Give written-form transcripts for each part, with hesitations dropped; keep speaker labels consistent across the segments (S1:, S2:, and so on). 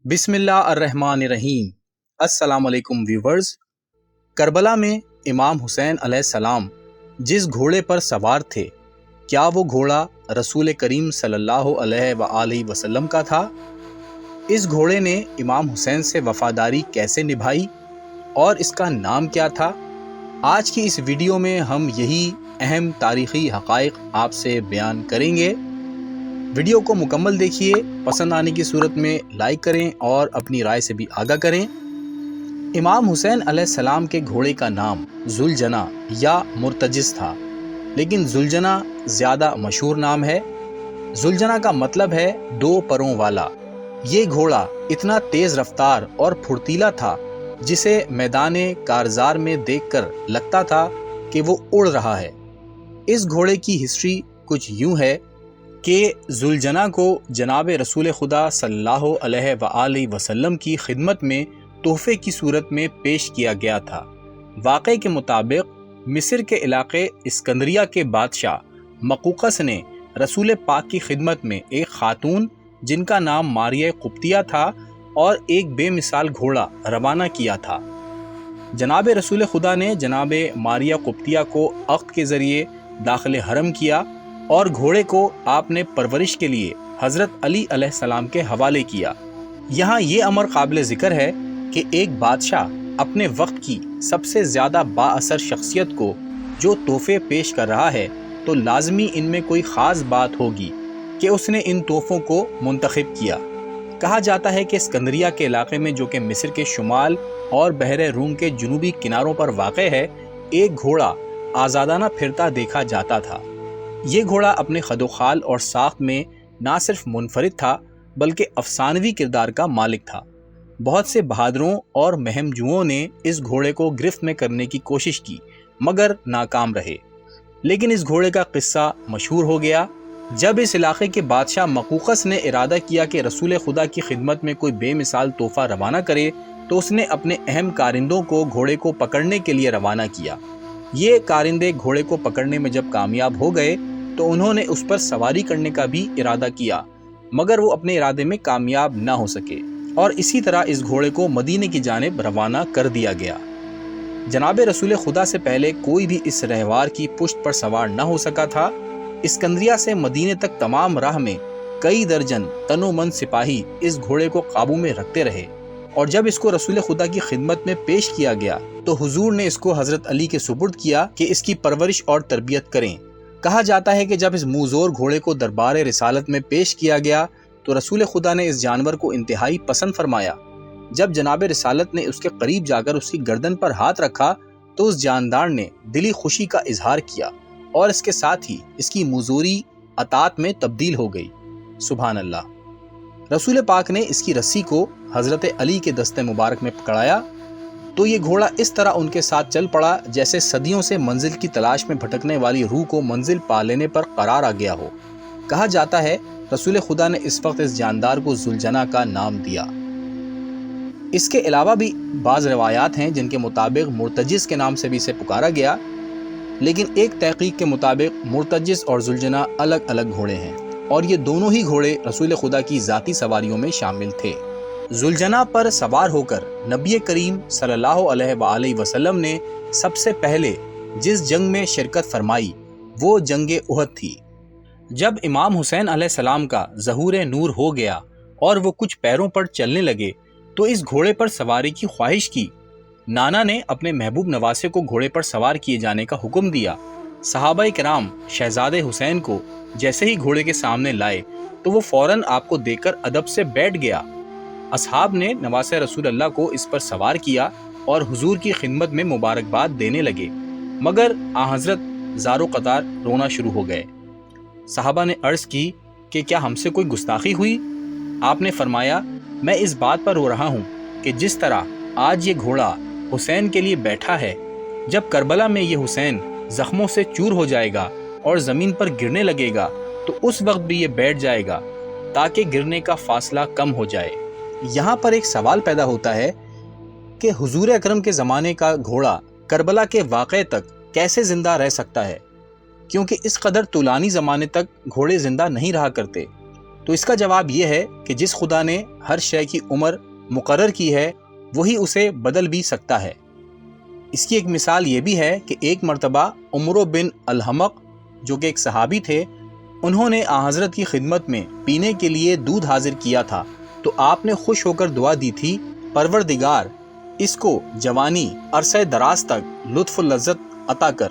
S1: بسم اللہ الرحمن الرحیم۔ السلام علیکم ویورز۔ کربلا میں امام حسین علیہ السلام جس گھوڑے پر سوار تھے، کیا وہ گھوڑا رسول کریم صلی اللہ علیہ وآلہ وسلم کا تھا؟ اس گھوڑے نے امام حسین سے وفاداری کیسے نبھائی اور اس کا نام کیا تھا؟ آج کی اس ویڈیو میں ہم یہی اہم تاریخی حقائق آپ سے بیان کریں گے۔ ویڈیو کو مکمل دیکھیے، پسند آنے کی صورت میں لائک کریں اور اپنی رائے سے بھی آگاہ کریں۔ امام حسین علیہ السلام کے گھوڑے کا نام ذوالجناح یا مرتجز تھا، لیکن ذوالجناح زیادہ مشہور نام ہے۔ ذوالجناح کا مطلب ہے دو پروں والا۔ یہ گھوڑا اتنا تیز رفتار اور پھرتیلا تھا جسے میدان کارزار میں دیکھ کر لگتا تھا کہ وہ اڑ رہا ہے۔ اس گھوڑے کی ہسٹری کچھ یوں ہے کہ ذوالجناح کو جناب رسول خدا صلی اللہ علیہ وآلہ وسلم کی خدمت میں تحفے کی صورت میں پیش کیا گیا تھا۔ واقعے کے مطابق مصر کے علاقے اسکندریہ کے بادشاہ مقوقس نے رسول پاک کی خدمت میں ایک خاتون جن کا نام ماریہ قبطیہ تھا اور ایک بے مثال گھوڑا روانہ کیا تھا۔ جناب رسول خدا نے جناب ماریہ قبطیہ کو عقد کے ذریعے داخل حرم کیا اور گھوڑے کو آپ نے پرورش کے لیے حضرت علی علیہ السلام کے حوالے کیا۔ یہاں یہ امر قابل ذکر ہے کہ ایک بادشاہ اپنے وقت کی سب سے زیادہ با اثر شخصیت کو جو تحفے پیش کر رہا ہے تو لازمی ان میں کوئی خاص بات ہوگی کہ اس نے ان تحفوں کو منتخب کیا۔ کہا جاتا ہے کہ اسکندریہ کے علاقے میں، جو کہ مصر کے شمال اور بحر روم کے جنوبی کناروں پر واقع ہے، ایک گھوڑا آزادانہ پھرتا دیکھا جاتا تھا۔ یہ گھوڑا اپنے خد و خال اور ساخت میں نہ صرف منفرد تھا بلکہ افسانوی کردار کا مالک تھا۔ بہت سے بہادروں اور مہم جوؤں نے اس گھوڑے کو گرفت میں کرنے کی کوشش کی مگر ناکام رہے، لیکن اس گھوڑے کا قصہ مشہور ہو گیا۔ جب اس علاقے کے بادشاہ مقوقس نے ارادہ کیا کہ رسول خدا کی خدمت میں کوئی بے مثال تحفہ روانہ کرے تو اس نے اپنے اہم کارندوں کو گھوڑے کو پکڑنے کے لیے روانہ کیا۔ یہ کارندے گھوڑے کو پکڑنے میں جب کامیاب ہو گئے تو انہوں نے اس پر سواری کرنے کا بھی ارادہ کیا، مگر وہ اپنے ارادے میں کامیاب نہ ہو سکے اور اسی طرح اس گھوڑے کو مدینے کی جانب روانہ کر دیا گیا۔ جناب رسول خدا سے پہلے کوئی بھی اس رہوار کی پشت پر سوار نہ ہو سکا تھا۔ اسکندریہ سے مدینے تک تمام راہ میں کئی درجن تن و من سپاہی اس گھوڑے کو قابو میں رکھتے رہے، اور جب اس کو رسول خدا کی خدمت میں پیش کیا گیا تو حضور نے اس کو حضرت علی کے سپرد کیا کہ اس کی پرورش اور تربیت کریں۔ کہا جاتا ہے کہ جب اس موزور گھوڑے کو دربار رسالت میں پیش کیا گیا تو رسول خدا نے اس جانور کو انتہائی پسند فرمایا۔ جب جناب رسالت نے اس کے قریب جا کر اس کی گردن پر ہاتھ رکھا تو اس جاندار نے دلی خوشی کا اظہار کیا اور اس کے ساتھ ہی اس کی موزوری اطاعت میں تبدیل ہو گئی۔ سبحان اللہ۔ رسول پاک نے اس کی رسی کو حضرت علی کے دست مبارک میں پکڑایا تو یہ گھوڑا اس طرح ان کے ساتھ چل پڑا جیسے صدیوں سے منزل کی تلاش میں بھٹکنے والی روح کو منزل پا لینے پر قرار آ گیا ہو۔ کہا جاتا ہے رسول خدا نے اس وقت اس جاندار کو ذوالجناح کا نام دیا۔ اس کے علاوہ بھی بعض روایات ہیں جن کے مطابق مرتجز کے نام سے بھی اسے پکارا گیا، لیکن ایک تحقیق کے مطابق مرتجز اور ذوالجناح الگ الگ گھوڑے ہیں اور یہ دونوں ہی گھوڑے رسول خدا کی ذاتی سواریوں میں شامل تھے۔ ذوالجناح پر سوار ہو کر نبی کریم صلی اللہ علیہ وآلہ وسلم نے سب سے پہلے جس جنگ میں شرکت فرمائی وہ جنگ احد تھی۔ جب امام حسین علیہ السلام کا ظہور نور ہو گیا اور وہ کچھ پیروں پر چلنے لگے تو اس گھوڑے پر سواری کی خواہش کی۔ نانا نے اپنے محبوب نواسے کو گھوڑے پر سوار کیے جانے کا حکم دیا۔ صحابہ کرام شہزادے حسین کو جیسے ہی گھوڑے کے سامنے لائے تو وہ فوراً آپ کو دیکھ کر ادب سے بیٹھ گیا۔ اصحاب نے نواسہ رسول اللہ کو اس پر سوار کیا اور حضور کی خدمت میں مبارکباد دینے لگے، مگر حضرت زار و قطار رونا شروع ہو گئے۔ صحابہ نے عرض کی کہ کیا ہم سے کوئی گستاخی ہوئی؟ آپ نے فرمایا، میں اس بات پر رو رہا ہوں کہ جس طرح آج یہ گھوڑا حسین کے لیے بیٹھا ہے، جب کربلا میں یہ حسین زخموں سے چور ہو جائے گا اور زمین پر گرنے لگے گا تو اس وقت بھی یہ بیٹھ جائے گا تاکہ گرنے کا فاصلہ کم ہو جائے۔ یہاں پر ایک سوال پیدا ہوتا ہے کہ حضور اکرم کے زمانے کا گھوڑا کربلا کے واقعے تک کیسے زندہ رہ سکتا ہے، کیونکہ اس قدر طولانی زمانے تک گھوڑے زندہ نہیں رہا کرتے۔ تو اس کا جواب یہ ہے کہ جس خدا نے ہر شے کی عمر مقرر کی ہے وہی اسے بدل بھی سکتا ہے۔ اس کی ایک مثال یہ بھی ہے کہ ایک مرتبہ عمرو بن الحمق جو کہ ایک صحابی تھے، انہوں نے آن حضرت کی خدمت میں پینے کے لیے دودھ حاضر کیا تھا، تو آپ نے خوش ہو کر دعا دی تھی، پروردگار اس کو جوانی عرصہ دراز تک لطف و لذت عطا کر۔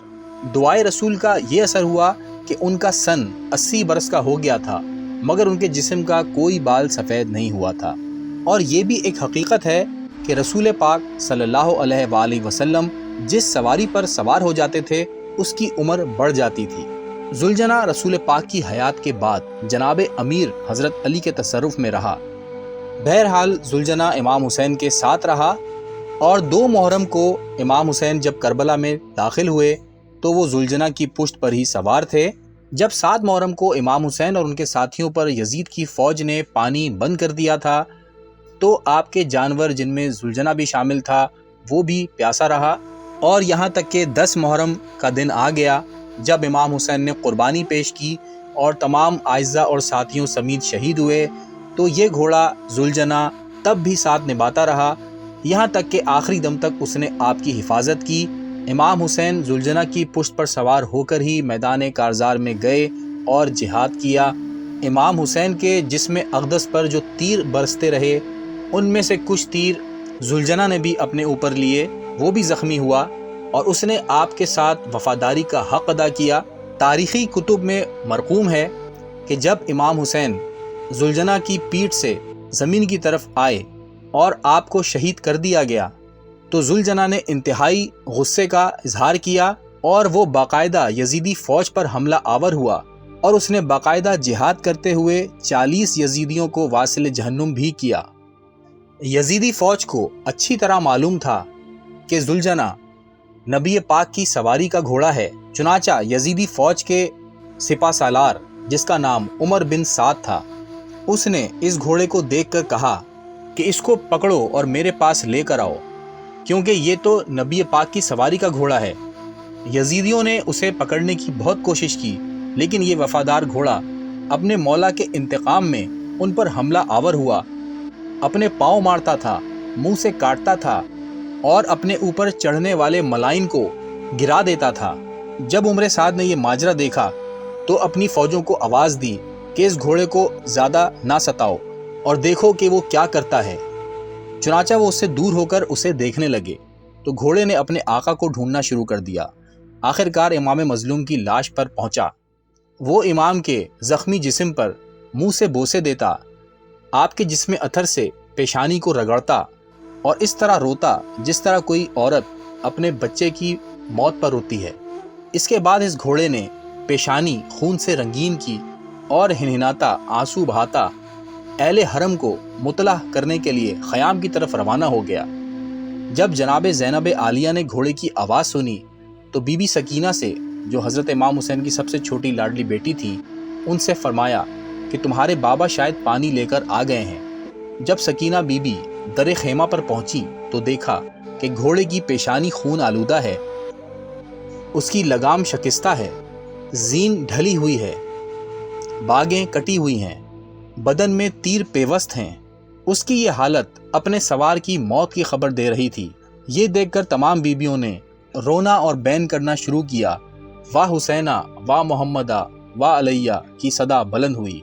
S1: دعائے رسول کا یہ اثر ہوا کہ ان کا سن 80 برس کا ہو گیا تھا، مگر ان کے جسم کا کوئی بال سفید نہیں ہوا تھا۔ اور یہ بھی ایک حقیقت ہے کہ رسول پاک صلی اللہ علیہ وآلہ وسلم جس سواری پر سوار ہو جاتے تھے اس کی عمر بڑھ جاتی تھی۔ ذوالجناح رسول پاک کی حیات کے بعد جناب امیر حضرت علی کے تصرف میں رہا۔ بہرحال ذوالجناح امام حسین کے ساتھ رہا، اور 2 محرم کو امام حسین جب کربلا میں داخل ہوئے تو وہ ذوالجناح کی پشت پر ہی سوار تھے۔ جب 7 محرم کو امام حسین اور ان کے ساتھیوں پر یزید کی فوج نے پانی بند کر دیا تھا تو آپ کے جانور جن میں ذوالجناح بھی شامل تھا وہ بھی پیاسا رہا، اور یہاں تک کہ 10 محرم کا دن آ گیا جب امام حسین نے قربانی پیش کی اور تمام اعزاء اور ساتھیوں سمیت شہید ہوئے، تو یہ گھوڑا ذوالجناح تب بھی ساتھ نبھاتا رہا، یہاں تک کہ آخری دم تک اس نے آپ کی حفاظت کی۔ امام حسین ذوالجناح کی پشت پر سوار ہو کر ہی میدان کارزار میں گئے اور جہاد کیا۔ امام حسین کے جسم اقدس پر جو تیر برستے رہے ان میں سے کچھ تیر ذوالجناح نے بھی اپنے اوپر لیے، وہ بھی زخمی ہوا اور اس نے آپ کے ساتھ وفاداری کا حق ادا کیا۔ تاریخی کتب میں مرقوم ہے کہ جب امام حسین ذوالجناح کی پیٹھ سے زمین کی طرف آئے اور آپ کو شہید کر دیا گیا تو ذوالجناح نے انتہائی غصے کا اظہار کیا اور وہ باقاعدہ یزیدی فوج پر حملہ آور ہوا، اور اس نے باقاعدہ جہاد کرتے ہوئے 40 یزیدیوں کو واصل جہنم بھی کیا۔ یزیدی فوج کو اچھی طرح معلوم تھا کہ ذوالجناح نبی پاک کی سواری کا گھوڑا ہے، چنانچہ یزیدی فوج کے سپہ سالار جس کا نام عمر بن سعد تھا، اس نے اس گھوڑے کو دیکھ کر کہا کہ اس کو پکڑو اور میرے پاس لے کر آؤ، کیونکہ یہ تو نبی پاک کی سواری کا گھوڑا ہے۔ یزیدیوں نے اسے پکڑنے کی بہت کوشش کی، لیکن یہ وفادار گھوڑا اپنے مولا کے انتقام میں ان پر حملہ آور ہوا، اپنے پاؤں مارتا تھا، منہ سے کاٹتا تھا اور اپنے اوپر چڑھنے والے ملائن کو گرا دیتا تھا۔ جب عمر سعد نے یہ ماجرا دیکھا تو اپنی فوجوں کو آواز دی کہ اس گھوڑے کو زیادہ نہ ستاؤ اور دیکھو کہ وہ کیا کرتا ہے۔ چنانچہ وہ اس سے دور ہو کر اسے دیکھنے لگے تو گھوڑے نے اپنے آقا کو ڈھونڈنا شروع کر دیا۔ آخرکار امام مظلوم کی لاش پر پہنچا، وہ امام کے زخمی جسم پر منہ سے بوسے دیتا، آپ کے جسم اتھر سے پیشانی کو رگڑتا اور اس طرح روتا جس طرح کوئی عورت اپنے بچے کی موت پر روتی ہے۔ اس کے بعد اس گھوڑے نے پیشانی خون سے رنگین کی اور ہنہناتا آنسو بہاتا اہل حرم کو مطلع کرنے کے لیے خیام کی طرف روانہ ہو گیا۔ جب جناب زینب عالیہ نے گھوڑے کی آواز سنی تو بی بی سکینہ سے، جو حضرت امام حسین کی سب سے چھوٹی لاڈلی بیٹی تھی، ان سے فرمایا کہ تمہارے بابا شاید پانی لے کر آ گئے ہیں۔ جب سکینہ بی بی در خیمہ پر پہنچی تو دیکھا کہ گھوڑے کی پیشانی خون آلودہ ہے، اس کی لگام شکستہ ہے، زین ڈھلی ہوئی ہے، باگیں کٹی ہوئی ہیں، بدن میں تیر پیوست ہیں۔ اس کی یہ حالت اپنے سوار کی موت کی خبر دے رہی تھی۔ یہ دیکھ کر تمام بیویوں نے رونا اور بین کرنا شروع کیا۔ واہ حسینہ، واہ محمدہ، واہ علیہ کی صدا بلند ہوئی۔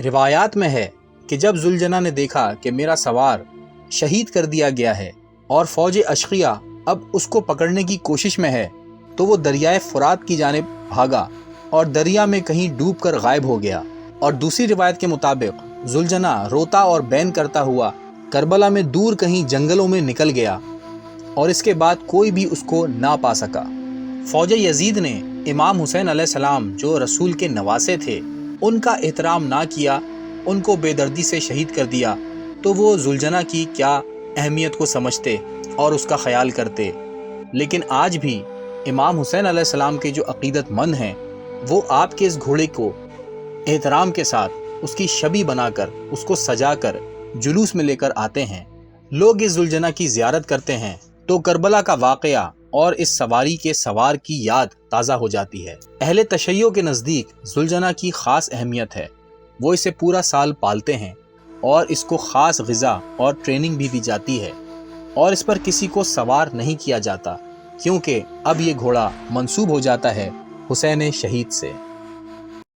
S1: روایات میں ہے کہ جب ذوالجناح نے دیکھا کہ میرا سوار شہید کر دیا گیا ہے اور فوج اشقیہ اب اس کو پکڑنے کی کوشش میں ہے تو وہ دریائے فرات کی جانب بھاگا اور دریا میں کہیں ڈوب کر غائب ہو گیا۔ اور دوسری روایت کے مطابق ذوالجناح روتا اور بین کرتا ہوا کربلا میں دور کہیں جنگلوں میں نکل گیا اور اس کے بعد کوئی بھی اس کو نہ پا سکا۔ فوج یزید نے امام حسین علیہ السلام جو رسول کے نواسے تھے ان کا احترام نہ کیا، ان کو بے دردی سے شہید کر دیا، تو وہ ذوالجناح کی کیا اہمیت کو سمجھتے اور اس کا خیال کرتے۔ لیکن آج بھی امام حسین علیہ السلام کے جو عقیدت مند ہیں وہ آپ کے اس گھوڑے کو احترام کے ساتھ اس کی شبیہ بنا کر اس کو سجا کر جلوس میں لے کر آتے ہیں۔ لوگ اس ذوالجناح کی زیارت کرتے ہیں تو کربلا کا واقعہ اور اس سواری کے سوار کی یاد تازہ ہو جاتی ہے۔ اہل تشیع کے نزدیک ذوالجناح کی خاص اہمیت ہے۔ وہ اسے پورا سال پالتے ہیں اور اس کو خاص غذا اور ٹریننگ بھی دی جاتی ہے، اور اس پر کسی کو سوار نہیں کیا جاتا کیونکہ اب یہ گھوڑا منسوب ہو جاتا ہے حسین شہید سے۔